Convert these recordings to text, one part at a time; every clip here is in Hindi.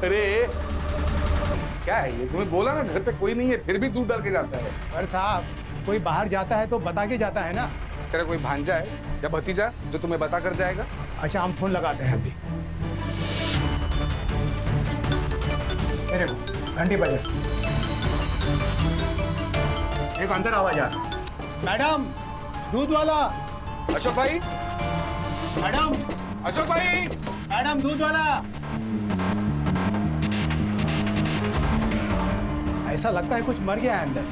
अरे क्या है ये? तुम्हें बोला ना घर पे कोई नहीं है, फिर भी दूध डाल के जाता है। पर साहब कोई बाहर जाता है तो बता के जाता है ना। तेरा कोई भांजा है या भतीजा जो तुम्हें बता कर जाएगा? अच्छा हम फोन लगाते हैं अभी। मेरे को घंटी बजे एक अंदर आवाज आ रहा। मैडम दूध वाला। अशोक भाई, मैडम, अशोक भाई, मैडम दूध वाला। ऐसा लगता है कुछ मर गया है अंदर।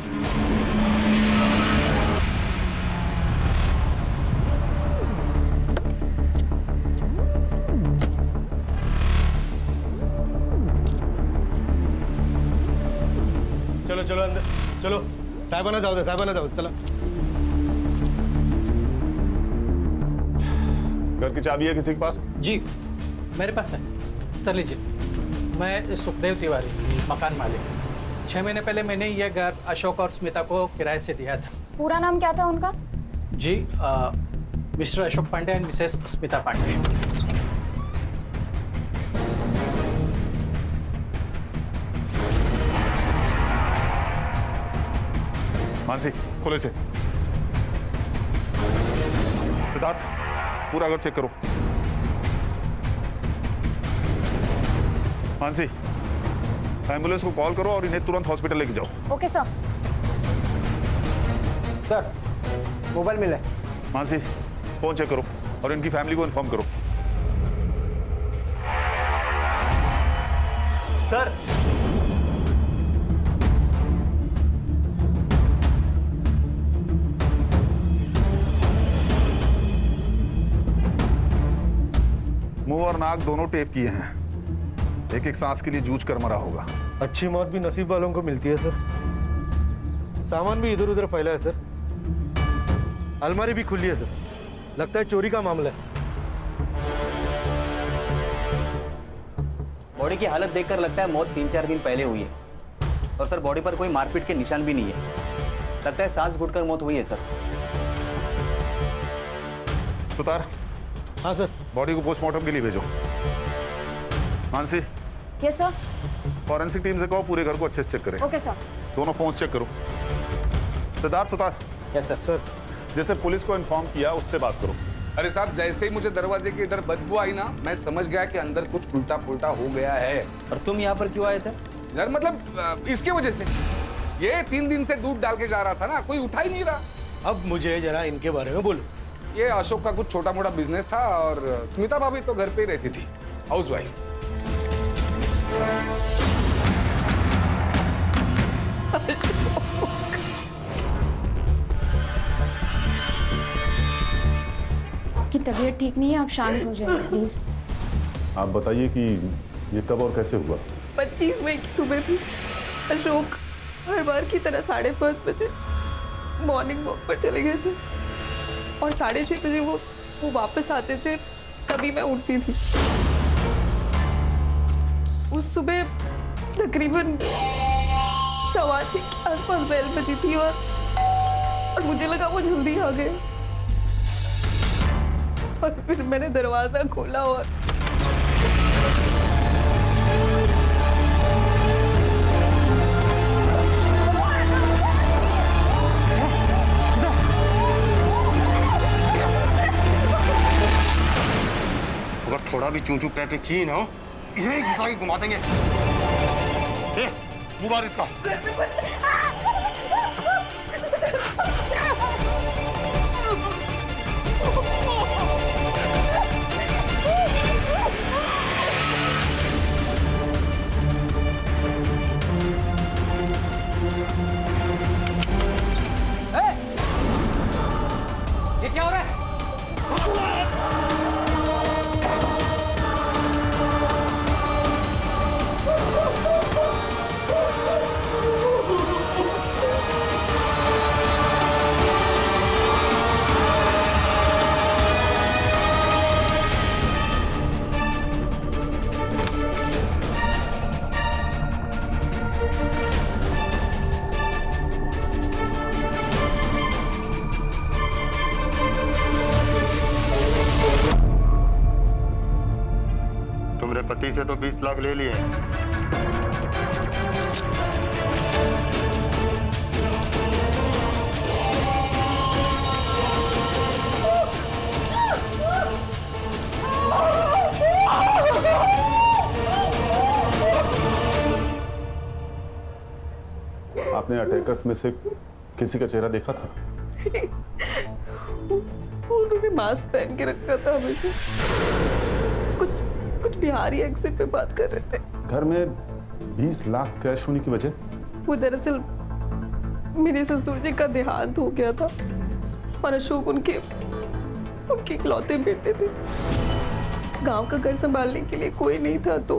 चलो चलो अंदर चलो। साहिबाना जाओ दे, साहिबाना जाओ, चलो। घर की चाबी है किसी के पास? जी मेरे पास है सर, लीजिए। मैं सुखदेव तिवारी, मकान मालिक। 6 महीने पहले मैंने यह घर अशोक और स्मिता को किराए से दिया था। पूरा नाम क्या था उनका? जी mister Ashok Pandey and missus Smita Pandey. Mansi Khole से। सिद्धार्थ पूरा घर चेक करो। मानसी एम्बुलेंस को कॉल करो और इन्हें तुरंत हॉस्पिटल लेके जाओ। Okay sir. सर मोबाइल मिला है। मानसी फोन चेक करो और इनकी फैमिली को इन्फॉर्म करो। सर मुंह और नाक दोनों टेप किए हैं। एक एक सांस के लिए जूझ कर मरा होगा। अच्छी मौत भी नसीब वालों को मिलती है सर। सामान भी इधर उधर फैला है सर। अलमारी भी खुली है सर। लगता है चोरी का मामला है। बॉडी की हालत देखकर लगता है मौत 3-4 दिन पहले हुई है। और सर बॉडी पर कोई मारपीट के निशान भी नहीं है। लगता है सांस घुटकर मौत हुई है सर। सुतार हाँ सर। बॉडी को पोस्टमार्टम के लिए भेजो। Mansi yes sir. Forensic team से कहो पूरे घर को अच्छे से चेक करें। Okay sir. दोनों फोन चेक करो। Siddharth Sutar yes sir. Sir जिसने पुलिस को इन्फॉर्म किया उससे बात करो। अरे साहब जैसे ही मुझे दरवाजे के इधर बदबू आई ना, मैं समझ गया कि अंदर कुछ उल्टा पुल्टा हो गया है। और तुम यहाँ पर क्यों आए थे? यार मतलब इसके वजह से। ये 3 दिन से दूध डाल के जा रहा था ना, कोई उठा ही नहीं रहा। अब मुझे जरा इनके बारे में बोलो। ये अशोक का कुछ छोटा मोटा बिजनेस था और स्मिता भाभी तो घर पे ही रहती थी, हाउसवाइफ। आपकी तबीयत ठीक नहीं है, आप शांत हो जाइए प्लीज। आप बताइए कि ये कब और कैसे हुआ? 25 मई की सुबह थी। अशोक हर बार की तरह 5:30 बजे मॉर्निंग वॉक पर चले गए थे और 6:30 बजे वो वापस आते थे, तभी मैं उठती थी। उस सुबह तकरीबन 6:15 के आसपास बेल बजी थी और मुझे लगा वो जल्दी आ गए। और फिर मैंने दरवाजा खोला और अगर थोड़ा भी चूचू पे की ना हो, इसे घिसा के घुमा देंगे। मुबारक इसका। ये क्या हो रहा है? पति से तो 20 लाख ले लिए। आपने अटैकर्स में से किसी का चेहरा देखा था? उन्होंने मास्क पहन के रखा था हमेशा। कुछ बिहारी एक्सेंट में बात कर रहे थे। घर में 20 लाख कैश होने की वजह? वो दरअसल मेरे ससुर जी का देहांत हो गया था और अशोक उनके इकलौते बेटे थे। गांव का घर संभालने के लिए कोई नहीं था तो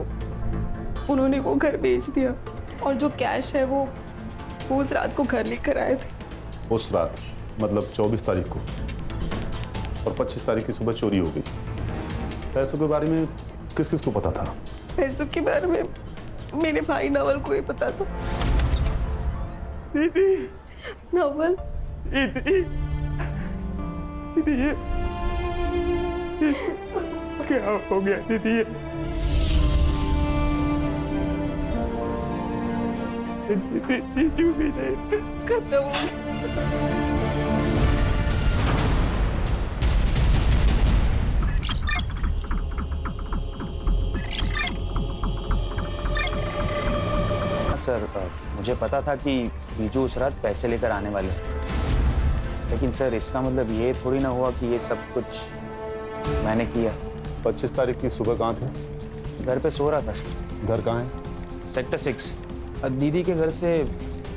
उन्होंने वो घर बेच दिया और जो कैश है वो उस रात को घर लेकर आए थे। उस रात मतलब 24 तारीख को, और 25 तारीख की सुबह चोरी हो गई। पैसों के बारे में किस किस को पता था? पैसों के बारे में मेरे भाई नवल को ही पता था। दीदी, नवल, दीदी, ये क्या हो गया दीदी? जो भी नहीं खत्म हो गया। सर मुझे पता था कि बीजू उस रात पैसे लेकर आने वाले हैं, लेकिन सर इसका मतलब ये थोड़ी ना हुआ कि ये सब कुछ मैंने किया। 25 तारीख की सुबह कहाँ थे? घर पे सो रहा था सर। घर कहाँ है? सेक्टर 6, दीदी के घर से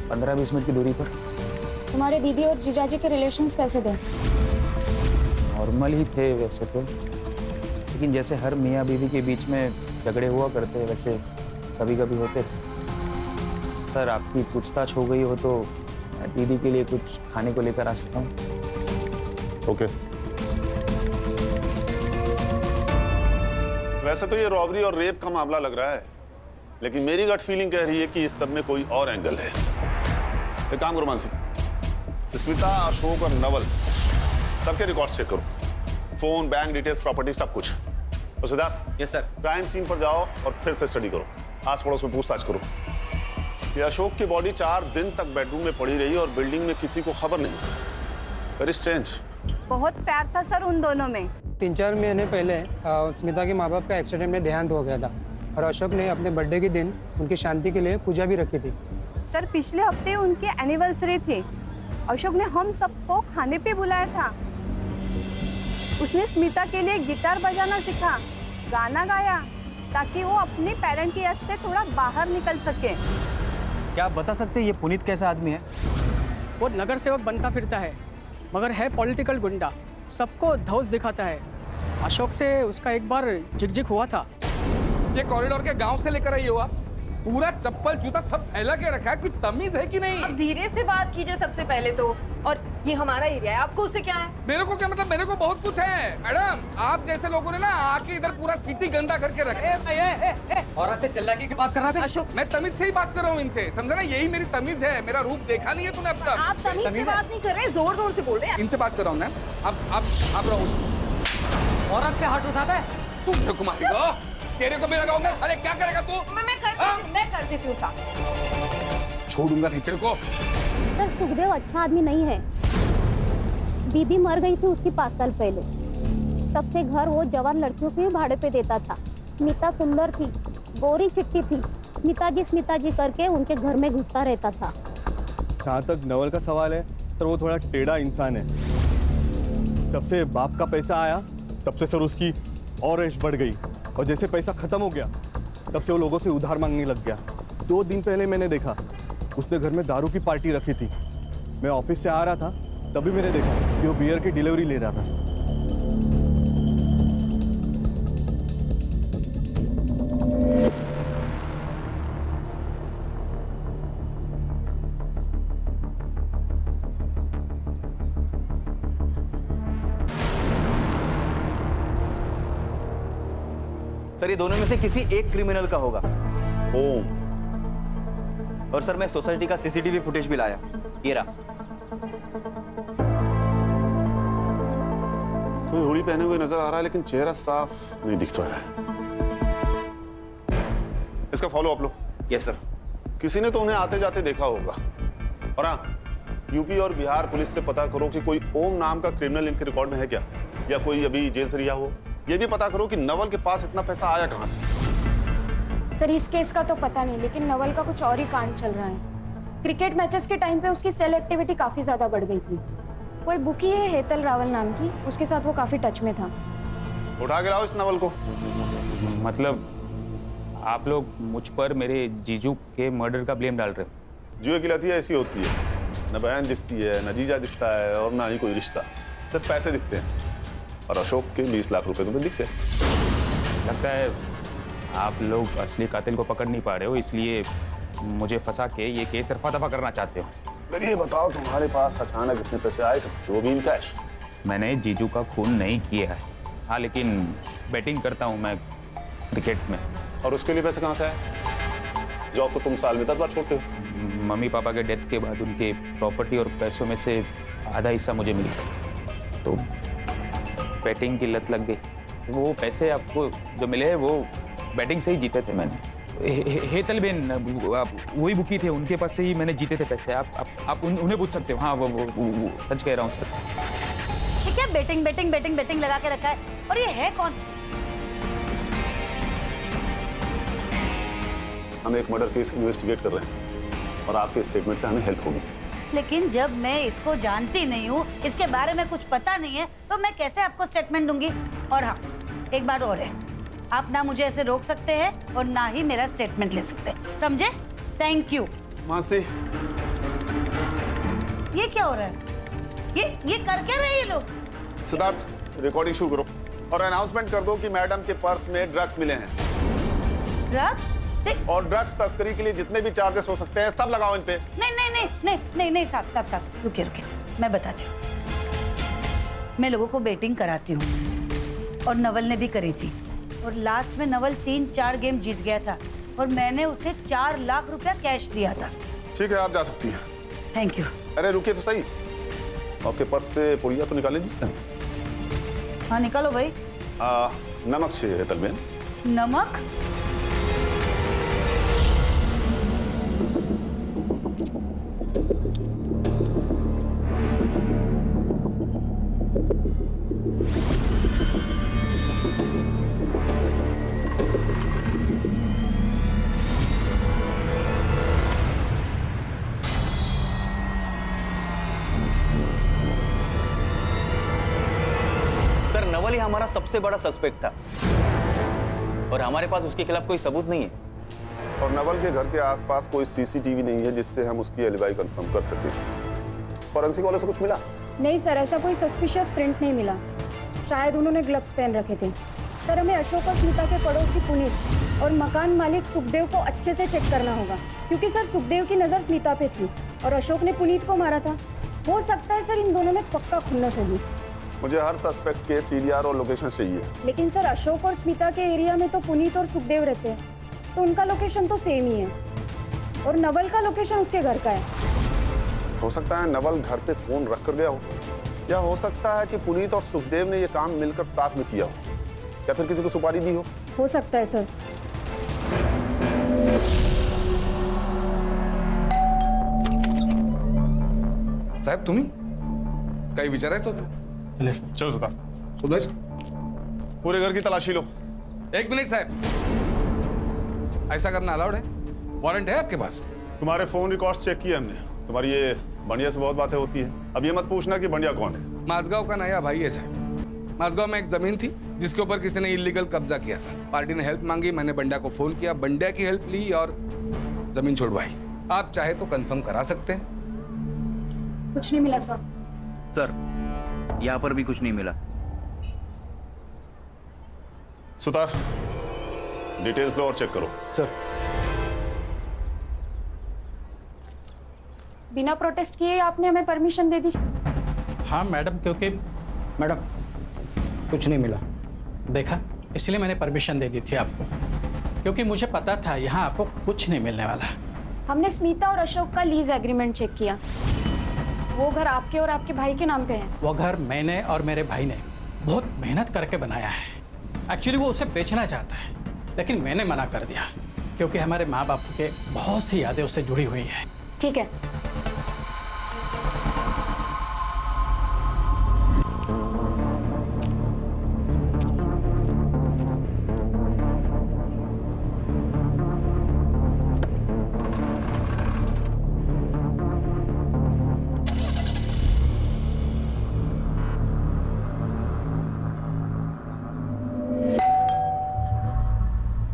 15-20 मिनट की दूरी पर। तुम्हारे दीदी और जीजाजी के रिलेशंस कैसे थे? नॉर्मल ही थे वैसे तो, लेकिन जैसे हर मियाँ बीवी के बीच में झगड़े हुआ करते वैसे कभी कभी होते थे। सर आपकी पूछताछ हो गई हो तो मैं दीदी के लिए कुछ खाने को लेकर आ सकता हूँ? ओके। वैसे तो ये रॉबरी और रेप का मामला लग रहा है, लेकिन मेरी गट फीलिंग कह रही है कि इस सब में कोई और एंगल है। एक काम करो मानसी, स्मिता, अशोक और नवल सबके रिकॉर्ड चेक करो, फोन, बैंक डिटेल्स, प्रॉपर्टी, सब कुछ। और Siddharth, yes sir. Crime scene पर जाओ और फिर से स्टडी करो, आस पड़ोस में पूछताछ करो। ये अशोक की बॉडी 4 दिन तक बेडरूम में पड़ी रही और बिल्डिंग में किसी को खबर नहीं। Very strange. बहुत प्यार था सर उन दोनों में। 3-4 महीने पहले स्मिता के माँ बाप का एक्सीडेंट में देहांत हो गया था और अशोक ने अपने बर्थडे के दिन उनकी शांति के लिए पूजा भी रखी थी। सर पिछले हफ्ते उनकी एनिवर्सरी थी। अशोक ने हम सबको खाने पे बुलाया था। उसने स्मिता के लिए गिटार बजाना सीखा, गाना गाया ताकि वो अपने पेरेंट की याद से थोड़ा बाहर निकल सके। क्या आप बता सकते हैं ये पुनीत कैसा आदमी है? वो नगर सेवक बनता फिरता है मगर है पॉलिटिकल गुंडा, सबको धौस दिखाता है। अशोक से उसका एक बार झिकझिक हुआ था। ये कॉरिडोर के गांव से लेकर आई हुआ पूरा चप्पल जूता सब फैला के रखा है, कुछ तमीज है कि नहीं? अब धीरे से बात कीजिए सबसे पहले तो। और ये हमारा एरिया है, आपको उससे क्या है? मेरे को क्या मतलब? मेरे को बहुत कुछ है मैडम। आप जैसे लोगों ने ना आके इधर पूरा सिटी गंदा करके रखा। औरत से चिल्लाने की बात कर रहा था अशोक, मैं तमीज से ही बात कर रहा हूँ इनसे, समझा ना? यही मेरी तमीज है। मेरा रूप देखा नहीं है तूने अब तक? आप तमीज से बात नहीं कर रहे, जोर जोर से बोल रहे हैं। इनसे बात कर रहा हूँ ना। अब रहो। औरत पे हाथ उठाता है तू मेरे को मारेगा? तेरे को भी लगाऊंगा साले। क्या करेगा तू? मैं कर देती हूँ साहब। छोड़ूंगा नहीं तेरे को। सर सुखदेव अच्छा आदमी नहीं है। बीबी मर गई थी उसकी 5 साल पहले। तब से घर वो जवान लड़कियों के भाड़े पे देता था। स्मिता सुंदर थी, गोरी चिट्टी थी। स्मिता जी करके उनके घर में घुसता रहता था। जहाँ तक नवल का सवाल है सर, वो थोड़ा टेढ़ा इंसान है। जब से बाप का पैसा आया तब से सर उसकी और ऐश बढ़ गई, और जैसे पैसा खत्म हो गया तब से वो लोगों से उधार मांगने लग गया। 2 दिन पहले मैंने देखा उसने घर में दारू की पार्टी रखी थी। मैं ऑफिस से आ रहा था तभी मैंने देखा कि वो बियर की डिलीवरी ले रहा था। सर ये दोनों में से किसी एक क्रिमिनल का होगा। ओम। और सर मैं सोसाइटी का सीसीटीवी फुटेज भी लाया, ये रहा। कोई हुडी पहने हुए नजर आ रहा है लेकिन चेहरा साफ नहीं दिख रहा है। इसका फॉलो अप लो। Yes sir. किसी ने तो उन्हें आते जाते देखा होगा। और हाँ, यूपी और बिहार पुलिस से पता करो कि कोई ओम नाम का क्रिमिनल इनके रिकॉर्ड में है क्या, या कोई अभी जेल से रिहा हो। ये भी पता करो कि नवल के पास इतना पैसा आया कहाँ से। सर इस केस का तो पता नहीं, लेकिन नवल का कुछ और ही कांड चल रहा है। क्रिकेट मैचेस के टाइम पे उसकी सेल एक्टिविटी काफी ज्यादा बढ़ गई थी। कोई बुकी है हेतल रावल नाम की, उसके साथ वो काफी टच में था। उठा के लाओ इस नवल को। मतलब आप लोग मुझ पर मेरे जीजू के मर्डर का ब्लेम डाल रहे हो? जुए की लती ऐसी होती है, न बहन दिखती है, न जीजा दिखता है, और ना ही कोई रिश्ता, सिर्फ पैसे दिखते हैं। और अशोक के 20 लाख रुपए तुम्हें दिखते हैं। लगता है आप लोग असली कातिल को पकड़ नहीं पा रहे हो, इसलिए मुझे फंसा के ये केस रफा दफा करना चाहते हो। फिर ये बताओ, तुम्हारे पास अचानक इतने पैसे आए कहाँ से, वो भी इन कैश? मैंने जीजू का खून नहीं किया है, हाँ, लेकिन बैटिंग करता हूँ मैं क्रिकेट में। और उसके लिए पैसे कहाँ से आए? जॉब तो तुम साल में 10 बार छोड़ते हो। मम्मी पापा के डेथ के बाद उनके प्रॉपर्टी और पैसों में से आधा हिस्सा मुझे मिल गया, तो बैटिंग की लत लग गई। वो पैसे आपको जो मिले हैं वो बैटिंग से ही जीते थे मैंने। हेतल बेन वही बुकी थे, उनके पास से ही मैंने जीते थे पैसे। आप उन्हें पूछ सकते हो। हाँ वो सच कह रहा हूँ सर। ये क्या बेटिंग बेटिंग बेटिंग बेटिंग लगा के रखा है? और ये है कौन? हम एक मर्डर केस इन्वेस्टिगेट कर रहे हैं और आपके स्टेटमेंट से हमें हेल्प होगी। लेकिन जब मैं इसको जानती नहीं हूँ, इसके बारे में कुछ पता नहीं है, तो मैं कैसे आपको स्टेटमेंट दूंगी? और हाँ, एक बात और है, आप ना मुझे ऐसे रोक सकते हैं और ना ही मेरा स्टेटमेंट ले सकते हैं, समझे? Thank you. मासी, ये क्या हो रहा है? ये कर क्या रहे हैं ये लोग? सिद्धार्थ, रिकॉर्डिंग शुरू करो और अनाउंसमेंट कर दो कि मैडम के पर्स में ड्रग्स मिले हैं। ड्रग्स? और ड्रग्स तस्करी के लिए जितने भी चार्जेस हो सकते हैं सब लगाओ इन पे। नहीं साहब, रुकिए, मैं बताती हूँ। मैं लोगों को बेटिंग कराती हूँ और नवल ने भी करी थी, और लास्ट में नवल 3-4 गेम जीत गया था और मैंने उसे 4 लाख रुपया कैश दिया था। ठीक है, आप जा सकती हैं। Thank you. अरे रुकिए तो सही, आपके पर्स से पुड़िया तो निकाले दीजिए। हाँ निकालो भाई। नमक चाहिए हेतल बेन। नमक? नवल ही हमारा सबसे बड़ा सस्पेक्ट था और हमारे पास उसके खिलाफ कोई सबूत नहीं है। और नवल के घर के आसपास कोई सीसीटीवी नहीं है जिससे हम उसकी एलिबाई कंफर्म कर सकें। फॉरेंसिक वाले से कुछ मिला? नहीं सर, ऐसा कोई सस्पिशियस प्रिंट नहीं मिला। शायद उन्होंने ग्लव्स पहन रखे थे। सर हमें अशोक और स्मिता के पड़ोसी पुनीत और मकान मालिक सुखदेव को अच्छे से चेक करना होगा, क्योंकि सर सुखदेव की नज़र स्मिता पे थी और अशोक ने पुनीत को मारा था। हो सकता है सर इन दोनों में पक्का खुन्नस होगी। मुझे हर सस्पेक्ट के सीडीआर और लोकेशन चाहिए। लेकिन सर अशोक और स्मिता के एरिया में तो पुनीत और सुखदेव रहते हैं, तो उनका लोकेशन तो सेम ही है, और नवल का लोकेशन उसके घर का है। हो सकता है नवल घर पे फोन रख कर गया हो, या हो सकता है कि पुनीत और सुखदेव ने ये काम मिलकर साथ में किया हो, या फिर किसी को सुपारी दी हो सकता है सर। साहेब तुम्ही काही विचारायचं होतं? चलो सुदेश, पूरे घर की तलाशी लो। 1 मिनट साहब, ऐसा करना अलाउड है? वारंट है आपके पास? तुम्हारे फोन रिकॉर्ड्स चेक किए हमने, तुम्हारी ये बंडिया से बहुत बातें होती है। अब ये मत पूछना कि बंडिया कौन है। माझगांव का नया भाई है साहब। माझगांव में एक जमीन थी जिसके ऊपर किसी ने इलीगल कब्जा किया था। पार्टी ने हेल्प मांगी, मैंने बंडिया को फोन किया, बंडिया की हेल्प ली और जमीन छुड़वाई। आप चाहे तो कंफर्म करा सकते हैं। कुछ नहीं मिला सर, यहाँ पर भी कुछ नहीं मिला। सुतार, डिटेल्स लो और चेक करो। सर, बिना प्रोटेस्ट किए आपने हमें परमिशन दे दी? हाँ मैडम, क्योंकि मैडम कुछ नहीं मिला, देखा, इसलिए मैंने परमिशन दे दी थी आपको, क्योंकि मुझे पता था यहाँ आपको कुछ नहीं मिलने वाला। हमने स्मिता और अशोक का लीज एग्रीमेंट चेक किया, वो घर आपके और आपके भाई के नाम पे है। वो घर मैंने और मेरे भाई ने बहुत मेहनत करके बनाया है। एक्चुअली वो उसे बेचना चाहता है, लेकिन मैंने मना कर दिया, क्योंकि हमारे माँ बाप के बहुत सी यादें उससे जुड़ी हुई हैं। ठीक है।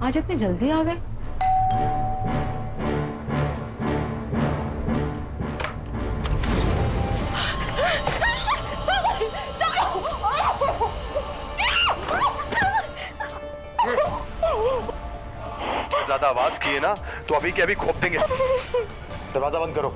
आज इतनी जल्दी आ गए? ज्यादा आवाज किए ना तो अभी के अभी खोप देंगे। दरवाजा बंद करो।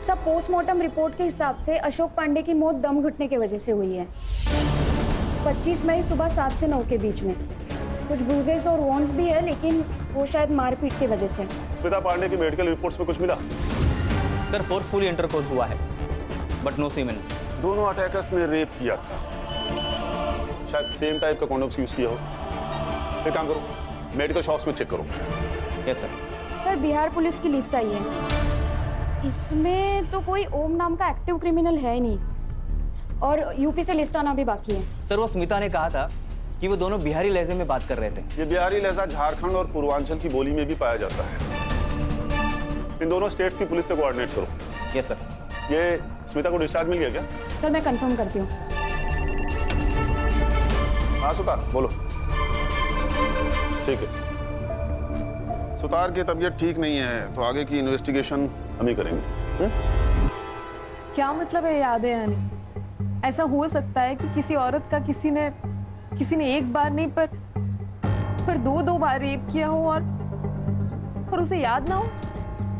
सब पोस्टमार्टम रिपोर्ट के हिसाब से अशोक पांडे की मौत दम घुटने की वजह से हुई है। 25 मई सुबह 7 से 9 के बीच में। कुछ ब्रूजेस और वॉन्ड्स भी है, लेकिन वो शायद मारपीट की वजह से। स्मिता पांडे की मेडिकल रिपोर्ट्स में कुछ मिला? सर फोर्सफुली इंटरकोर्स हुआ है, बट नो सीमेन। दोनों अटैकर्स ने रेप किया था, शायद सेम टाइप का कॉन्डोम्स यूज किया हो। एक काम करो, मेडिकल शॉप्स में चेक करो। Yes sir. Sir Bihar police की लिस्ट आई है, इसमें तो कोई ओम नाम का एक्टिव क्रिमिनल है नहीं, और यूपी से लिस्ट आना भी बाकी है। सर वो स्मिता ने कहा था कि वो दोनों बिहारी लहजे में बात कर रहे थे। ये बिहारी लहजा झारखंड और पूर्वांचल की बोली में भी पाया जाता है। इन दोनों स्टेट्स की पुलिस से कोऑर्डिनेट करो। Yes sir. ये स्मिता को डिस्चार्ज मिल गया क्या? सर मैं कंफर्म करती हूँ। हाँ सुतार बोलो। ठीक है, सुतार की तबीयत ठीक नहीं है, तो आगे की इन्वेस्टिगेशन हम ही करेंगे। क्या मतलब है यादें आने? ऐसा हो सकता है कि किसी औरत का किसी ने एक बार नहीं पर दो बार रेप किया हो और उसे याद ना हो?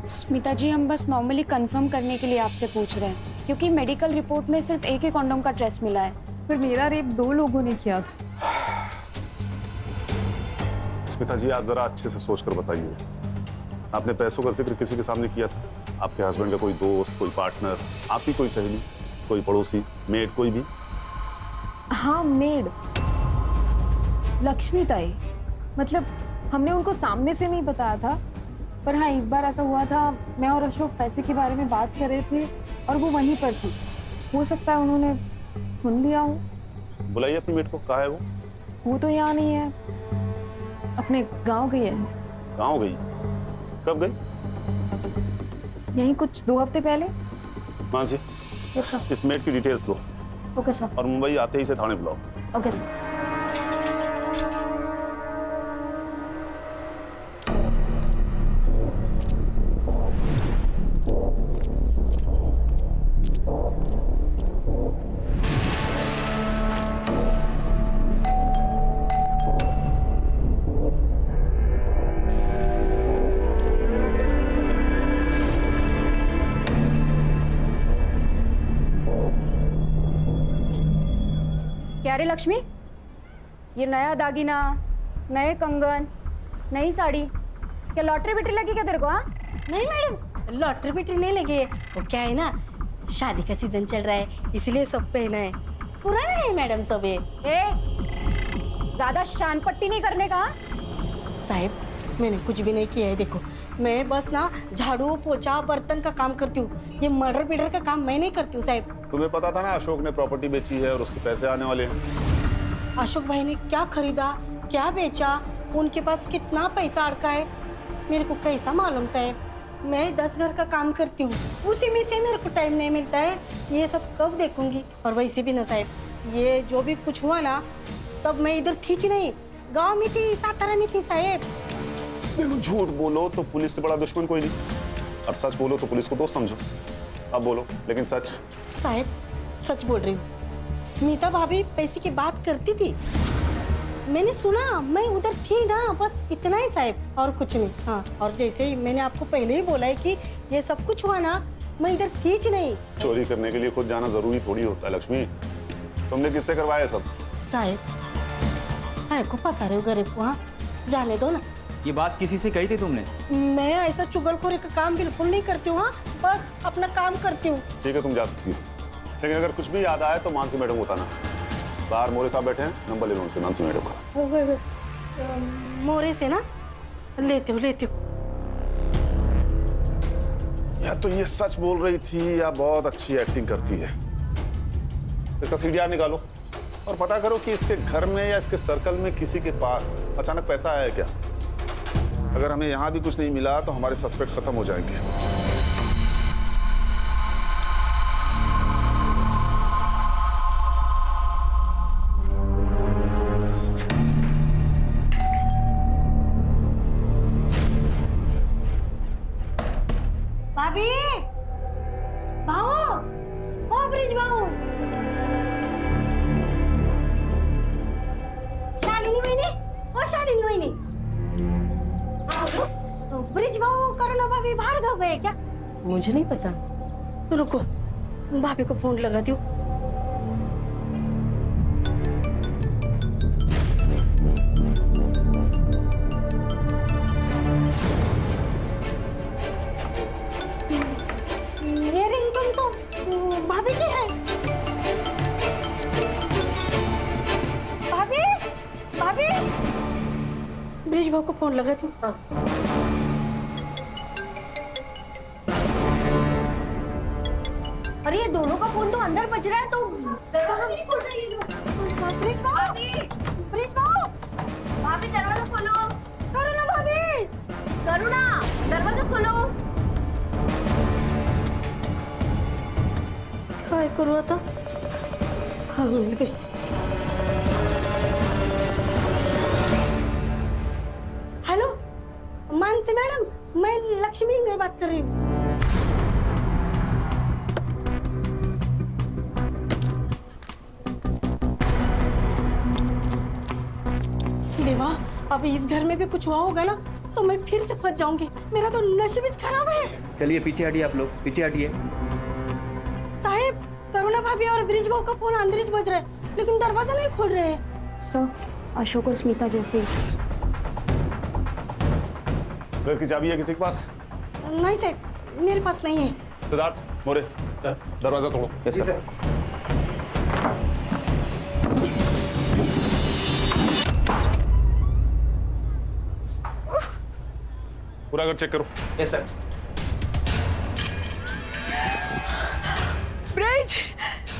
स्मिता जी, हम बस नॉर्मली कंफर्म करने के लिए आपसे पूछ रहे हैं, क्योंकि मेडिकल रिपोर्ट में सिर्फ एक ही कॉन्डोम का ट्रेस मिला है। पर मेरा रेप 2 लोगों ने किया था। स्मिता जी, आप जरा अच्छे से सोचकर बताइए, आपने पैसों का जिक्र किसी के सामने किया था? आपके हस्बैंड का कोई दोस्त, कोई पार्टनर, आपकी कोई सहेली, कोई पड़ोसी, मेड, कोई भी? हाँ, मेड लक्ष्मी ताई। मतलब हमने उनको सामने से नहीं बताया था, पर हाँ एक बार ऐसा हुआ था, मैं और अशोक पैसे के बारे में बात कर रहे थे और वो वहीं पर थी। हो सकता है उन्होंने सुन लिया हो। बुलाइए अपनी मेड को। कहाँ है वो? वो तो यहाँ नहीं है, अपने गांव गई है। गाँव गई? कब गई? यही कुछ 2 हफ्ते पहले। मानसी, इस मेड की डिटेल्स लो। Okay sir. और मुंबई आते ही से थाने बुलाओ। Okay sir. क्या रे लक्ष्मी, ये नया दागिना, नए कंगन, नई साड़ी, क्या लॉटरी बिटरी लगी क्या तेरे को? हाँ नहीं मैडम, लॉटरी बिटरी नहीं लगी है। वो क्या है ना, शादी का सीजन चल रहा है इसलिए सब पहना है। पुराना है मैडम सब ये। ज्यादा शान पट्टी नहीं करने का। साहब मैंने कुछ भी नहीं किया है, देखो मैं बस ना झाड़ू पोछा बर्तन का काम करती हूँ, ये मर्डर पीडर का काम मैं नहीं करती हूँ साहब। तुम्हें पता था ना अशोक ने प्रॉपर्टी बेची है और उसके पैसे आने वाले हैं। अशोक भाई ने क्या खरीदा, क्या बेचा, उनके पास कितना पैसा अड़का है, मेरे को कैसा मालूम साहब। मैं 10 घर का काम करती हूँ, उसी में से मेरे को टाइम नहीं मिलता है, ये सब कब देखूंगी। और वैसे भी ना साहब, ये जो भी कुछ हुआ ना, तब मैं इधर थी नहीं, गांव में थी, सातारा में थी साहब। देखो झूठ बोलो तो पुलिस से बड़ा दुश्मन कोई नहीं, और सच बोलो तो पुलिस को दोस्त समझो। अब बोलो लेकिन सच। साहब सच बोल रही हूँ, स्मिता भाभी पैसे की बात करती थी, मैंने सुना, मैं उधर थी ना, बस इतना ही साहब, और कुछ नहीं। हाँ, और जैसे ही मैंने आपको पहले ही बोला है कि ये सब कुछ हुआ ना, मैं इधर थी नहीं। चोरी करने के लिए खुद जाना जरूरी थोड़ी होता है लक्ष्मी। तुमने किससे करवाया सब? साहब काय को फंसा रहे हो गरीब को? हाँ जाने दो ना। ये बात किसी से कही थी तुमने? मैं ऐसा चुगलखोरी का काम बिल्कुल नहीं करती हूँ। हाँ बस अपना काम करती हूँ। ठीक है तुम जा सकती हो, लेकिन अगर कुछ भी याद आए तो मानसी मैडम को बताना। बाहर मोरे साहब बैठे हैं, नंबर ले लो उनसे, मानसी मैडम का। मोरे से ना लेते हो। या तो ये सच बोल रही थी या बहुत अच्छी एक्टिंग करती है। इसका सीडीआर निकालो और पता करो कि इसके घर में या इसके सर्कल में किसी के पास अचानक पैसा आया है क्या। अगर हमें यहाँ भी कुछ नहीं मिला तो हमारे सस्पेक्ट खत्म हो जाएंगे। भाभी, भाऊ, ओ ब्रिज भाऊ, शालिनी वहिनी, ओ शालिनी वहिनी, ब्रिज भाऊ करुणा भाभी बाहर गए क्या? मुझे नहीं पता। रुको भाभी को फोन लगाती हूँ। ये रिंगटोन तो भाभी की है। भाभी, भाभी, ब्रिज भाऊ को फोन लगाती हूँ। अरे ये दोनों का फोन तो अंदर बज रहा है, तो ब्रिज भाऊ, भाभी दरवाजा खोलो। करुणा भाभी, करुणा दरवाजा खोलो। काय करू आता? हाँ मिल गई। हेलो मानसी मैडम, मैं लक्ष्मी इंगले बात कर रही हूँ। देवा, अभी इस घर में भी कुछ हुआ होगा ना तो मैं फिर से फंस जाऊंगी। मेरा तो नसीब खराब है। चलिए पीछे हटिए, आप लोग पीछे हटिए। साहब करुणा भाभी और ब्रिज भाऊ का फोन अंदर ही बज रहा है, लेकिन दरवाजा नहीं खोल रहे हैं। सर अशोक और स्मिता जैसे। घर की चाबी है किसी के पास? नहीं साहब मेरे पास नहीं है। सिद्धार्थ, मोरे, दरवाजा तोड़ो। Yes sir. पूरा घर चेक करो। Yes sir. ब्रिज,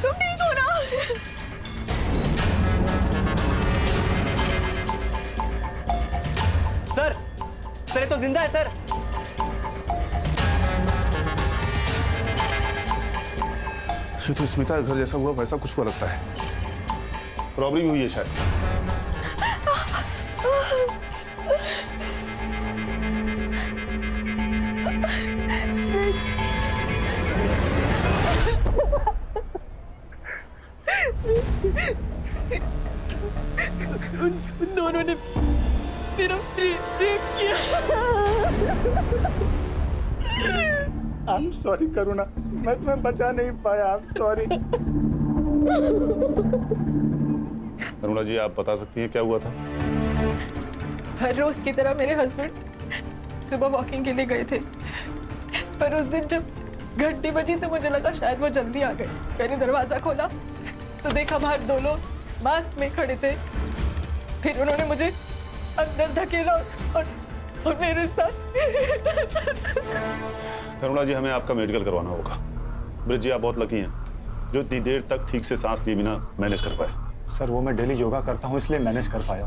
तुम ठीक हो ना? सर, ये तो जिंदा है सर। ये तो स्मिता के घर जैसा हुआ वैसा कुछ हुआ लगता है। रॉबरी हुई है शायद। दोनों ने मेरा रेप किया। आई एम सॉरी करुणा, मैं तुम्हें बचा नहीं पाया। I am sorry. करुणा जी, आप बता सकती हैं क्या हुआ था? हर रोज की तरह मेरे हस्बैंड सुबह वॉकिंग के लिए गए थे, पर उस दिन जब घंटी बजी तो मुझे लगा शायद वो जल्दी आ गए। मैंने दरवाजा खोला तो देखा बाहर 2 लोग मास्क में खड़े थे। फिर उन्होंने मुझे अंदर धकेला और मेरे साथ। करुणा जी, हमें आपका मेडिकल करवाना होगा। ब्रिज जी, आप बहुत लकी हैं जो इतनी देर तक ठीक से सांस लिए बिना मैनेज कर पाए। सर वो मैं डेली योगा करता हूँ इसलिए मैनेज कर पाया,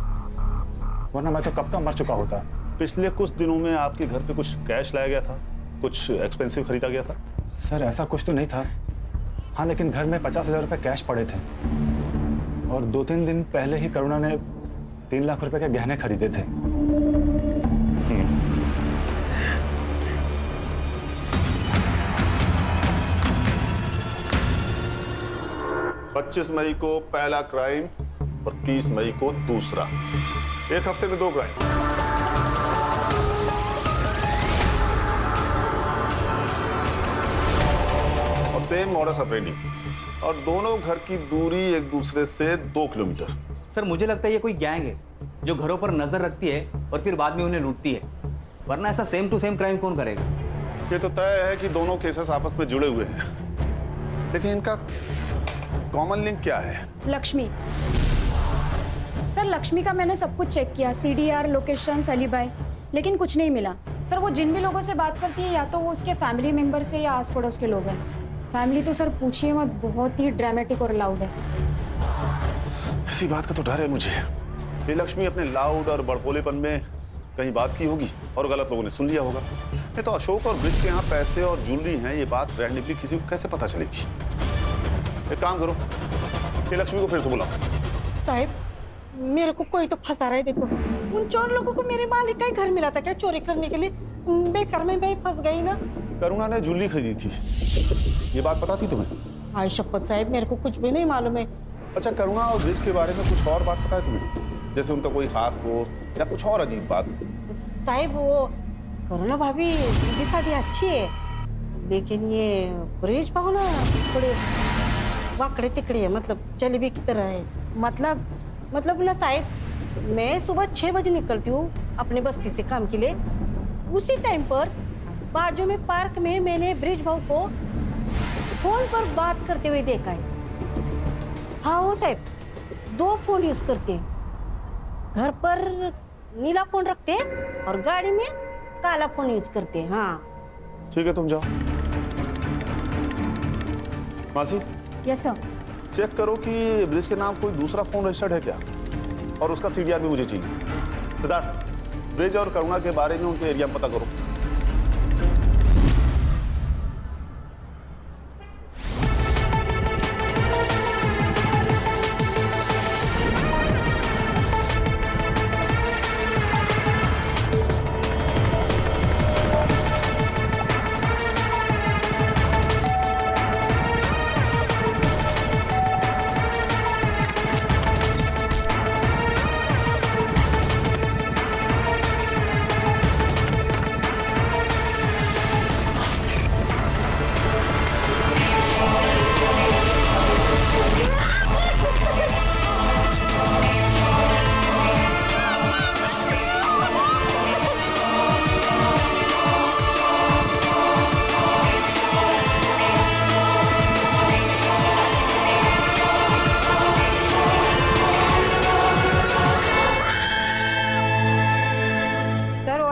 वरना मैं तो कब का मर चुका होता। पिछले कुछ दिनों में आपके घर पे कुछ कैश लाया गया था, कुछ एक्सपेंसिव खरीदा गया था? सर ऐसा कुछ तो नहीं था, हाँ लेकिन घर में 50,000 रुपये कैश पड़े थे और 2-3 दिन पहले ही करुणा ने 3 लाख रुपए के गहने खरीदे थे। 25 मई को पहला क्राइम और 30 मई को दूसरा। 1 हफ्ते में 2 क्राइम। और सेम मॉडस ऑपरेंडी, और दोनों घर की दूरी एक दूसरे से 2 किलोमीटर। सर मुझे लगता है ये कोई गैंग है जो घरों पर नजर रखती है और फिर बाद में उन्हें लूटती है, वरना ऐसा सेम टू सेम क्राइम कौन करेगा? ये तो तय है कि दोनों केसेस आपस में जुड़े हुए हैं, लेकिन इनका कॉमन लिंक क्या है? लक्ष्मी। सर लक्ष्मी का मैंने सब कुछ चेक किया, CDR, लोकेशन, एलिबाई, लेकिन कुछ नहीं मिला। सर वो जिन भी लोगों से बात करती है या तो वो उसके फैमिली मेंबर से या आस पड़ोस के लोग हैं। फैमिली तो सर पूछिए मत, बहुत ही ड्रामेटिक और लाउड है। इसी बात का तो डर है मुझे। ये लक्ष्मी अपने लाउड और बड़बोलेपन में कहीं बात की होगी और गलत लोगों ने सुन लिया होगा। नहीं तो अशोक और ब्रिज के यहाँ पैसे और ज्वेलरी हैं, ये बात रैंडमली किसी को कैसे पता चलेगी? एक काम करो, ये लक्ष्मी को फिर से बुलाओ। साहब मेरे को कोई तो फंसा रहा है। देखो उन चोर लोगों को मेरे मालिक का ही घर मिला था क्या चोरी करने के लिए? बेकार में मैं फंस गई ना। करुणा ने ज्वेलरी खरीदी थी, ये बात पता थी तुम्हें? हाय शपथ साहब, मेरे को कुछ भी नहीं मालूम है। अच्छा, करुणा और ब्रिज के बारे में कुछ और बात पता है तुम्हें? जैसे उनका कोई खास दोस्त या कुछ और अजीब बात? साहब वो करुणा भाभी की शादी अच्छी है, लेकिन ये ब्रिज पाओ ना थोड़े वाकड़े तिकड़े है, मतलब जलेबी की तरह है। मतलब ना साहब, मैं सुबह 6 बजे निकलती हूँ अपने बस्ती से काम के लिए। उसी टाइम पर बाजू में पार्क में मैंने ब्रिज भाऊ को फोन पर बात करते हुए देखा है। हाँ वो साहब 2 फोन यूज करते हैं, घर पर नीला फोन रखते हैं और गाड़ी में काला फोन यूज करते हैं। हाँ ठीक है, तुम जाओ। मासी। Yes sir. चेक करो कि ब्रिज के नाम कोई दूसरा फोन रजिस्टर्ड है क्या, और उसका CDR भी मुझे चाहिए। सिद्धार्थ, ब्रिज और करुणा के बारे में उनके एरिया में पता करो।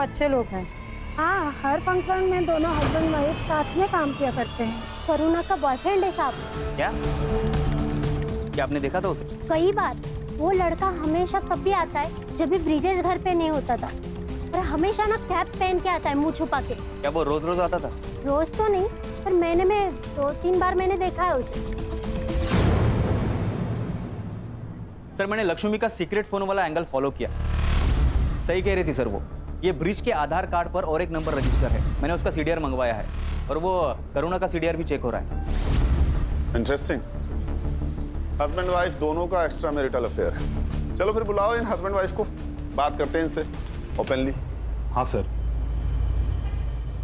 अच्छे लोग हैं। हाँ, हर फंक्शन में दोनों हस्बैंड वाइफ साथ में काम किया करते हैं। करुणा का बॉयफ्रेंड है साहब। क्या आपने देखा था उसे? कई बार। वो लड़का हमेशा तब भी आता है जब भी ब्रिजेश घर पे नहीं होता था, और हमेशा ना कैप पहन के आता है, मुंह छुपा के। क्या वो रोज रोज आता था? रोज तो नहीं, पर महीने में 2-3 बार मैंने देखा है उसे। सर मैंने लक्ष्मी का सीक्रेट फोन वाला एंगल फॉलो किया। सही कह रही थी सर वो। ये ब्रिज के आधार कार्ड पर और एक नंबर रजिस्टर है, मैंने उसका CDR मंगवाया है, और वो करुणा का CDR भी चेक हो रहा है। इंटरेस्टिंग। हस्बैंड वाइफ दोनों का एक्स्ट्रा मैरिटल अफेयर है। चलो फिर बुलाओ इन हस्बैंड वाइफ को, बात करते हैं इनसे ओपनली। हाँ सर,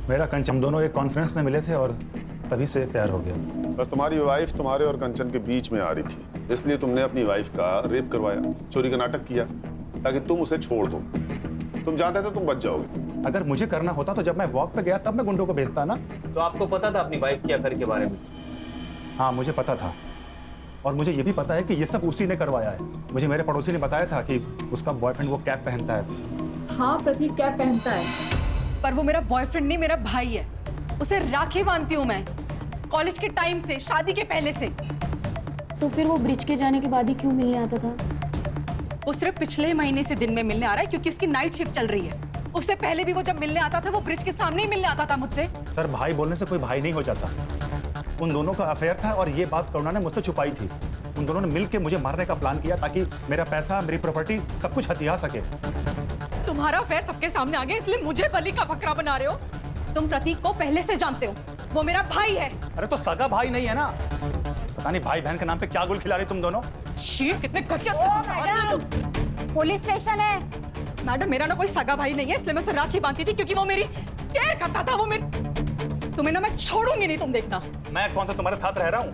मेरा कंच हम दोनों एक कॉन्फ्रेंस में मिले थे और तभी से प्यार हो गया। बस तुम्हारी वाइफ तुम्हारे और कंचन के बीच में आ रही थी, इसलिए तुमने अपनी वाइफ का रेप करवाया, चोरी का नाटक किया ताकि तुम उसे छोड़ दो। तुम जानते थे तुम बच जाओगे। अगर मुझे करना होता तो जब मैं वॉक पे गया तब मैं गुंडों को भेजता ना। तो आपको पता था अपनी वाइफ के अफेयर के बारे में? हाँ, मुझे पता था, और मुझे ये भी पता है कि ये सब उसी ने करवाया है। मुझे मेरे पड़ोसी ने बताया था कि उसका बॉयफ्रेंड वो कैप पहनता है। हाँ प्रतीक कैप पहनता है, पर वो मेरा बॉयफ्रेंड नहीं, मेरा भाई है। उसे राखी बांधती हूँ मैं, कॉलेज के टाइम से, शादी के पहले से। तो फिर वो ब्रिज के जाने के बाद ही क्यों मिलने आता था? वो सिर्फ पिछले महीने से दिन में मिलने आ रहा है क्योंकि उसकी नाइट शिफ्ट चल रही है। उससे पहले भी वो जब मिलने आता था वो ब्रिज के सामने ही मिलने आता था मुझसे। सर, भाई बोलने से कोई भाई नहीं हो जाता। उन दोनों का अफेयर था और ये बात करुणा ने मुझसे छुपाई थी। उन दोनों ने मिलकर मुझे मारने का प्लान किया ताकि मेरा पैसा, मेरी प्रॉपर्टी सब कुछ हथिया सके। तुम्हारा अफेयर सबके सामने आ गया इसलिए मुझे बलि का बकरा बना रहे हो। तुम प्रतीक को पहले से जानते हो, वो मेरा भाई है। अरे तो सगा भाई नहीं है ना? पता नहीं भाई बहन के नाम पे क्या गुल खिला रही तुम दोनों। कितने घटिया। पुलिस स्टेशन है। मैडम, मेरा ना कोई सगा भाई नहीं है, इसलिए मैं उसे राखी बांधती थी क्योंकि वो मेरी केयर करता था। वो मेरी, तुम्हें ना मैं छोड़ूंगी नहीं, तुम देखना। मैं कौन सा तुम्हारे साथ रह रहा हूँ?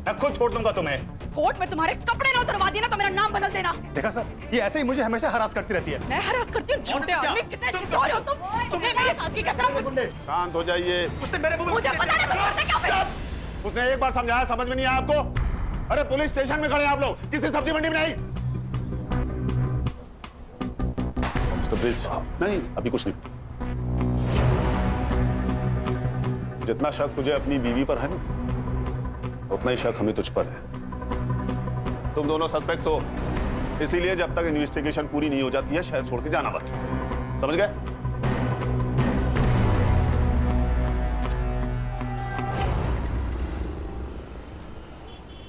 मैं खुद छोड़ दूंगा तुम्हें। कोर्ट में तुम्हारे कपड़े ना उतरवा दिए ना तो मेरा नाम बदल देना। देखा सर, ये ऐसे ही मुझे हमेशा हरास करती रहती है। मैं हरास करती हूँ? छोटे आदमी, कितने छिछोरे हो तुम। तुमने मेरे साथ की कसम। शांत हो जाइए। उसने मेरे मुझे पता नहीं तुम करते क्या फिर। उसने एक बार समझाया, समझ में नहीं आया आपको? अरे पुलिस स्टेशन में खड़े आप लोग, किसी सब्जी मंडी में नहीं। मिस्टर ब्रिज, नहीं अभी कुछ नहीं। जितना शक तुझे अपनी बीवी पर है ना, उतना ही शक हमें तुझ पर है। तुम दोनों सस्पेक्ट्स हो, इसीलिए जब तक इन्वेस्टिगेशन पूरी नहीं हो जाती है शहर छोड़ के जाना मत। समझ गए?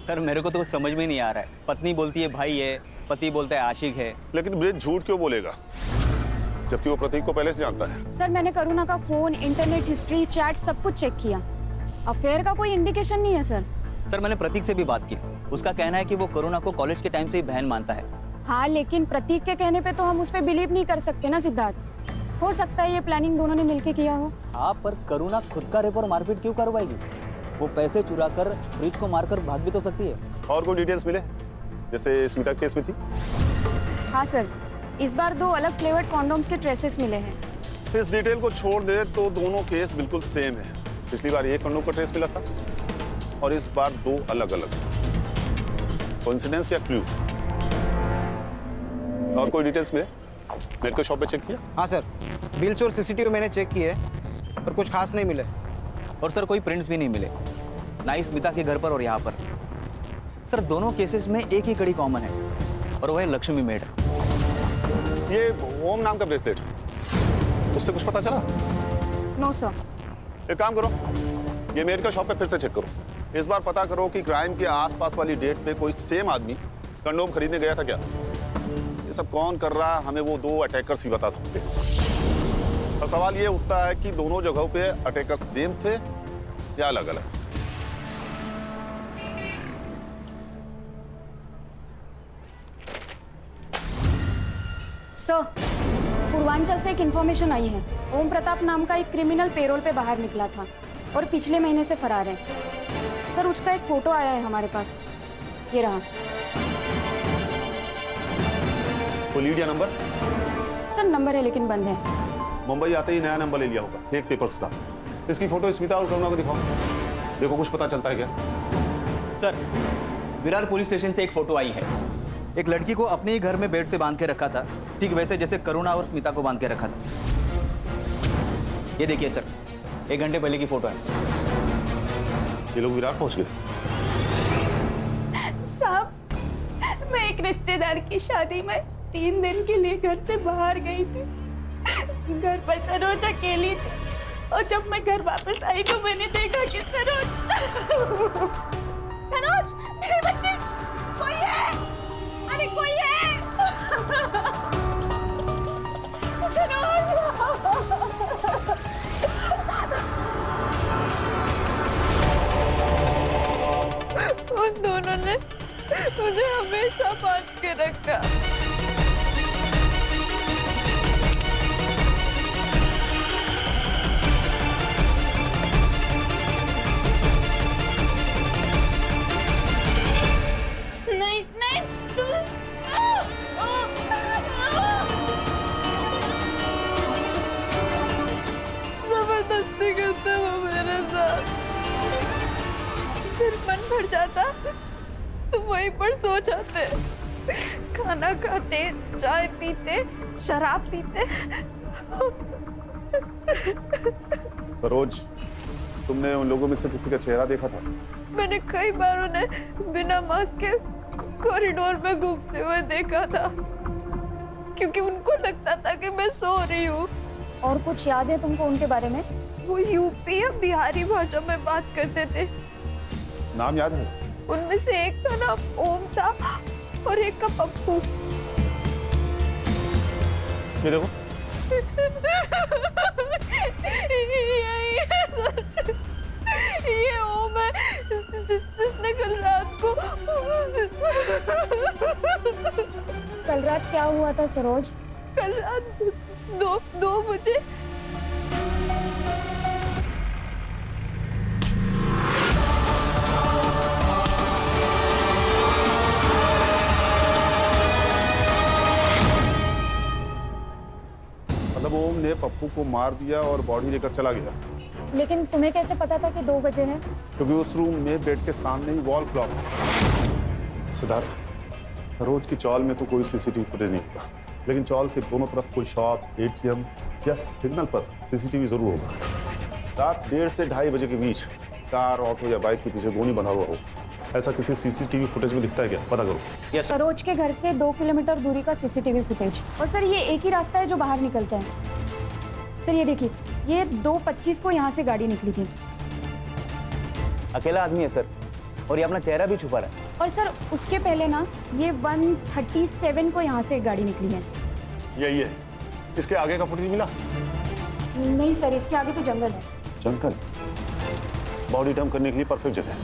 सर, मेरे को तो कुछ समझ में नहीं आ रहा है। पत्नी बोलती है भाई है, पति बोलता है आशिक है। लेकिन ब्रिज झूठ क्यों बोलेगा जबकि वो प्रतीक को पहले से जानता है? सर, मैंने करुणा का फोन, इंटरनेट हिस्ट्री, चैट सब कुछ चेक किया। अफेयर का कोई इंडिकेशन नहीं है सर। सर, मैंने प्रतीक से भी बात की। उसका कहना है कि वो करुणा को कॉलेज के टाइम से ही बहन मानता है। हाँ, लेकिन प्रतीक के कहने पे तो हम उस पर बिलीव नहीं कर सकते ना सिद्धार्थ। हो सकता है ये प्लानिंग दोनों ने मिलके किया हो। हाँ, पर करुणा खुद का रेप और मारपीट क्यों करवाएगी? वो पैसे चुरा कर ब्रिज को मारकर भाग भी तो सकती है। और कोई डिटेल्स मिले जैसे स्मिता केस में थी? हाँ सर, इस बार 2 अलग फ्लेवर्ड कॉन्डोम्स के ट्रेसेस मिले हैं। इस डिटेल को छोड़ दे तो दोनों केस बिल्कुल सेम है। पिछली बार एक कंडोम का ट्रेस मिला था और इस बार 2 अलग अलग। कोइंसिडेंस या क्लू? और कोई डिटेल्स मिले? मेडिकल शॉप पे चेक किया? हाँ सर, बिल्स और सीसीटीवी मैंने चेक किए पर कुछ खास नहीं मिले। और सर, कोई प्रिंट्स भी नहीं मिले, ना ही स्मिता के घर पर और यहाँ पर। सर, दोनों केसेस में एक ही कड़ी कॉमन है और वह है लक्ष्मी मेड। ये ओम नाम का ब्रेसलेट, उससे कुछ पता चला? No sir. एक काम करो, ये मेडिकल शॉप पे फिर से चेक करो। इस बार पता करो कि क्राइम के आसपास वाली डेट पे कोई सेम आदमी कंडोम खरीदने गया था क्या। ये सब कौन कर रहा है हमें वो 2 अटैकर्स ही बता सकते हैं। और सवाल ये उठता है कि दोनों जगहों पे अटैकर्स सेम थे या अलग अलग। सर, पूर्वांचल से एक इन्फॉर्मेशन आई है। ओम प्रताप नाम का एक क्रिमिनल पेरोल पे बाहर निकला था और पिछले महीने से फरार है। सर, उसका एक फोटो आया है हमारे पास, ये रहा। Lydia number? सर, नंबर है लेकिन बंद है। मुंबई आते ही नया नंबर ले लिया होगा, फेक पेपर्स था। इसकी फोटो स्मिता और करुणा को दिखाओ, देखो कुछ पता चलता है क्या। सर, विरार पुलिस स्टेशन से एक फोटो आई है। एक लड़की को अपने ही घर में बेड से बांध के रखा था, ठीक वैसे जैसे करुणा और स्मिता को बांध के रखा था। ये देखिए सर, 1 घंटे पहले की फोटो है। ये लोग विरार पहुंच गए? साहब, मैं एक रिश्तेदार की शादी में 3 दिन के लिए घर से बाहर गई थी। घर पर सरोज अकेली थी और जब मैं घर वापस आई तो मैंने देखा कि सरोज मेरे बच्चे, कोई है, अरे कोई है। उन दोनों ने मुझे हमेशा बांध के रखा। पड़ जाता तो वहीं पर सो जाते, खाना खाते, चाय पीते, शराब पीते। सरोज, तुमने उन लोगों में से किसी का चेहरा देखा था? मैंने कई बार उन्हें बिना मास्क के कॉरिडोर में घूमते हुए देखा था, क्योंकि उनको लगता था कि मैं सो रही हूँ। और कुछ याद है तुमको उनके बारे में? वो यूपी या बिहारी भाषा में बात करते थे। नाम याद है? उनमें से एक का नाम ओम था और एक का पप्पू। ये देखो। ये ओम है जिसने कल रात को। कल रात क्या हुआ था सरोज? कल रात 2 बजे मतलब ओम ने पप्पू को मार दिया और बॉडी लेकर चला गया। लेकिन तुम्हें कैसे पता था कि 2 बजे हैं? क्योंकि उस रूम में बेड के सामने ही वॉल क्लॉक है। सिद्धार्थ, रोज की चौल में तो कोई सीसीटीवी फुटेज नहीं होगा, लेकिन चौल के दोनों तरफ कोई शॉप, एटीएम या सिग्नल पर सीसीटीवी जरूर होगा। रात 1:30 से 2:30 बजे के बीच कार, ऑटो या बाइक के पीछे गोली बंधा हुआ हो, ऐसा किसी सीसीटीवी फुटेज में दिखता है क्या? पता करो। सरोज के घर से 2 किलोमीटर दूरी का सीसीटीवी फुटेज। और सर ये एक ही रास्ता है जो बाहर निकलता है। सर ये देखिए, ये 2:25 को यहाँ से गाड़ी निकली थी। अकेला आदमी है सर, और ये अपना चेहरा भी छुपा रहा है। और सर उसके पहले ना ये 1:37 को यहाँ से एक गाड़ी निकली है। यही है। इसके आगे का फुटेज मिला? नहीं सर, इसके आगे तो जंगल है। जंगल? बॉडी डंप करने के लिए परफेक्ट जगह है।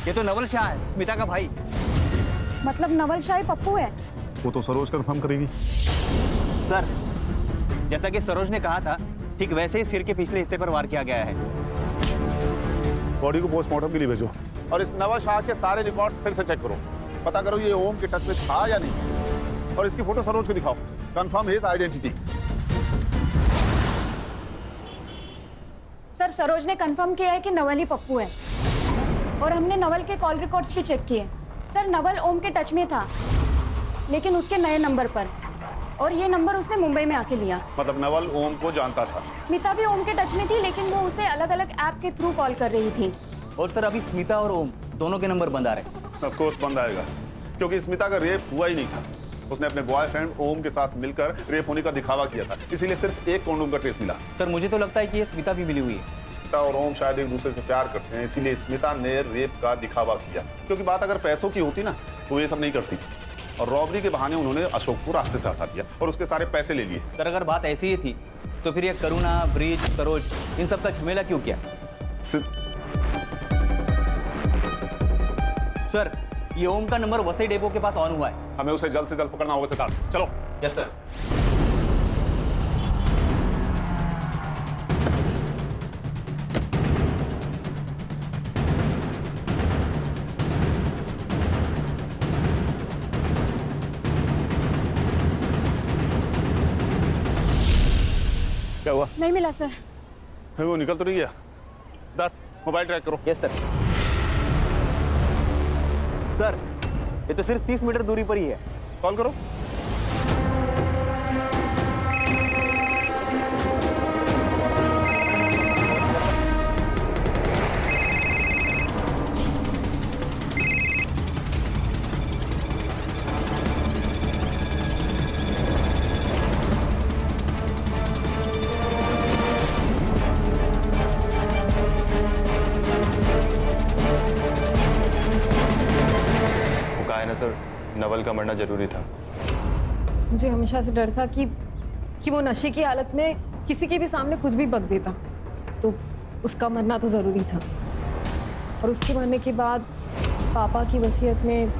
ये तो नवल शाह है, स्मिता का भाई। मतलब नवल शाह पप्पू है? वो तो सरोज कंफर्म करेगी। सर, जैसा कि सरोज ने कहा था, ठीक वैसे ही सिर के पिछले हिस्से पर वार किया गया है। बॉडी को पोस्टमार्टम के लिए भेजो और इस नवाज शाह के सारे रिकॉर्ड्स फिर से चेक करो। पता करो ये ओम के टच में था या नहीं, और इसकी फोटो सरोज को दिखाओ। Confirm his identity. Sir Saroj ने कंफर्म किया है कि नवल ही पप्पू है, और हमने नवल के कॉल रिकॉर्ड्स भी चेक किए। सर नवल ओम के टच में था, लेकिन उसके नए नंबर पर, और ये नंबर उसने मुंबई में आके लिया। मतलब नवल ओम को जानता था। स्मिता भी ओम के टच में थी, लेकिन वो उसे अलग अलग ऐप के थ्रू कॉल कर रही थी। और सर अभी स्मिता और ओम दोनों के नंबर बंद आ रहे हैं। ऑफ कोर्स बंद आएगा, क्योंकि स्मिता का रेप हुआ ही नहीं था। उसने अपने बॉयफ्रेंड ओम के साथ मिलकर रेप होने का दिखावा किया था, इसीलिए सिर्फ एक कॉन्डोम का ट्रेस मिला। सर मुझे तो लगता है कि ये स्मिता भी मिली हुई है। स्मिता और ओम शायद एक दूसरे से प्यार करते हैं, इसीलिए स्मिता ने रेप का दिखावा किया। क्योंकि बात अगर पैसों की होती ना तो ये सब नहीं करती, और रॉबरी के बहाने उन्होंने अशोक को रास्ते से हटा दिया और उसके सारे पैसे ले लिए। सर अगर बात ऐसी ही थी तो फिर ये करुणा, ब्रिज, सरोज, इन सब का झमेला क्यों किया? सर ये ओम का नंबर वसई डेपो के पास ऑन हुआ है। हमें उसे जल्द से जल्द पकड़ना होगा सिद्धार्थ। चलो। Yes sir. क्या हुआ? नहीं मिला सर। वो निकल तो नहीं गया? सिद्धार्थ मोबाइल ट्रैक करो। Yes sir. सर ये तो सिर्फ 30 मीटर दूरी पर ही है। कॉल करो। सर नवल का मरना जरूरी था। मुझे हमेशा से डर था कि वो नशे की हालत में किसी के भी सामने कुछ भी बक देता, तो उसका मरना तो जरूरी था। और उसके मरने के बाद पापा की वसीयत में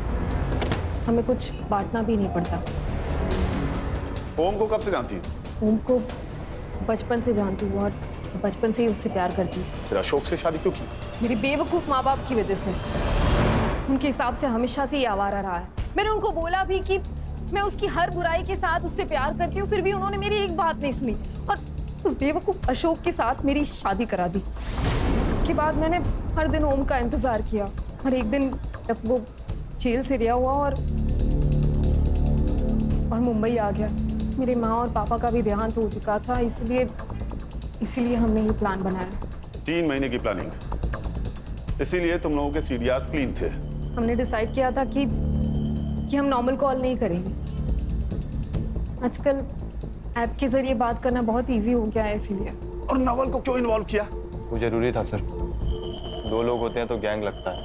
हमें कुछ बांटना भी नहीं पड़ता। ओम को कब से जानती हो? ओम को बचपन से जानती हूँ और बचपन से ही उससे प्यार करती हूँ। फिर अशोक से शादी क्यों की? मेरी बेवकूफ़ माँ बाप की वजह से। उनके हिसाब से हमेशा से ये आवारा रहा है। मैंने उनको बोला भी कि मैं उसकी हर बुराई के साथ उससे प्यार करती हूँ, फिर भी उन्होंने मेरी एक बात नहीं सुनी और उस बेवकूफ़ अशोक के साथ मेरी शादी करा दी। उसके बाद मैंने हर दिन ओम का इंतज़ार किया और एक दिन जब वो जेल से रिहा हुआ और मुंबई आ गया, मेरी माँ और पापा का भी देहांत हो चुका था, इसीलिए हमने ये प्लान बनाया। 3 महीने की प्लानिंग, इसीलिए तुम लोगों के सीडीआरस क्लीन थे। हमने डिसाइड किया था कि हम नॉर्मल कॉल नहीं करेंगे। आजकल ऐप के जरिए बात करना बहुत इजी हो गया है, इसीलिए। और नवल को क्यों इन्वॉल्व किया? वो जरूरी था सर। 2 लोग होते हैं तो गैंग लगता है।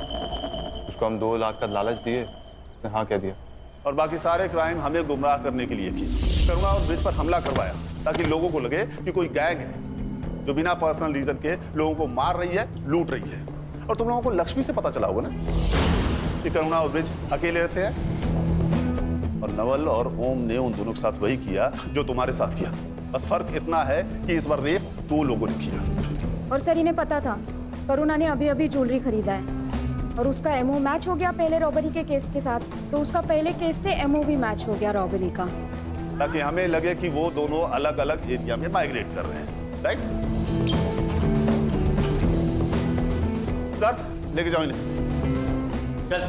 उसको हम 2 लाख का लालच दिए, उसने हाँ कह दिया। और बाकी सारे क्राइम हमें गुमराह करने के लिए किए। करुणा और ब्रिज पर हमला करवाया ताकि लोगों को लगे कि कोई गैंग है जो बिना पर्सनल रीजन के लोगों को मार रही है, लूट रही है। और तुम लोगों को लक्ष्मी से पता चला होगा ना कि करुणा और ब्रिज अकेले रहते हैं और नवल और ओम ने उन दोनों के साथ वही किया जो तुम्हारे साथ किया। बस फर्क इतना है कि इस बार रेप 2 लोगों ने किया। और सर इन्हें पता था करुणा ने अभी अभी ज्वेलरी खरीदा है और उसका एमओ मैच हो गया पहले रॉबरी के केस के साथ, तो उसका पहले केस से एमओ भी मैच हो गया रॉबरी का, ताकि हमें लगे कि वो दोनों अलग अलग एरिया में माइग्रेट कर रहे हैं। राइट? लेके जाओ इन्हें। चल।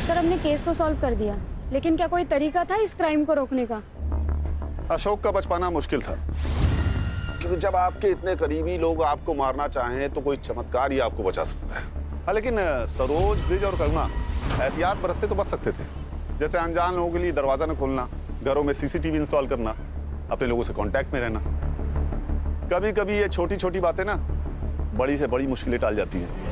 सर हमने केस तो सॉल्व कर दिया, लेकिन क्या कोई तरीका था इस क्राइम को रोकने का? अशोक का बच पाना मुश्किल था, क्योंकि जब आपके इतने करीबी लोग आपको मारना चाहें तो कोई चमत्कार ही आपको बचा सकता है। हाँ, लेकिन सरोज, ब्रिज और करुणा एहतियात बरतते तो बच सकते थे। जैसे अनजान लोगों के लिए दरवाजा न खोलना, घरों में सीसीटीवी इंस्टॉल करना, अपने लोगों से कांटेक्ट में रहना। कभी कभी ये छोटी छोटी बातें ना बड़ी से बड़ी मुश्किलें टाल जाती हैं।